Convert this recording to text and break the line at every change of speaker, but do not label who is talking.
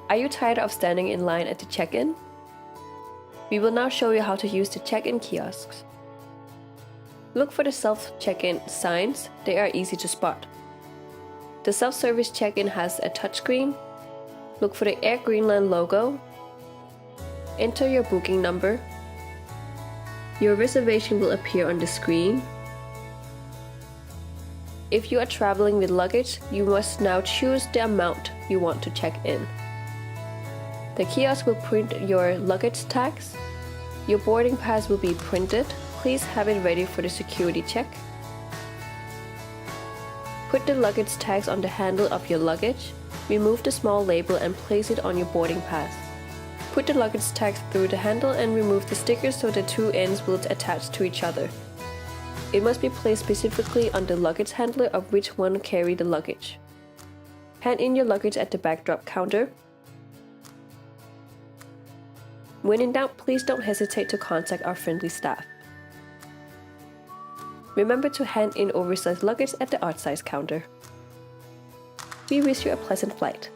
Are you tired of standing in line at the check-in? We will now show you how to use the check-in kiosks. Look for the self-check-in signs, they are easy to spot. The self-service check-in has a touchscreen. Look for the Air Greenland logo. Enter your booking number. Your reservation will appear on the screen. If you are traveling with luggage, you must now choose the amount you want to check in. The kiosk will print your luggage tags. Your boarding pass will be printed. Please have it ready for the security check. Put the luggage tags on the handle of your luggage. Remove the small label and place it on your boarding pass. Put the luggage tags through the handle and remove the stickers so the two ends will attach to each other. It must be placed specifically on the luggage handler of which one carry the luggage. Hand in your luggage at the backdrop counter. When in doubt, please don't hesitate to contact our friendly staff. Remember to hand in oversized luggage at the outside counter. We wish you a pleasant flight.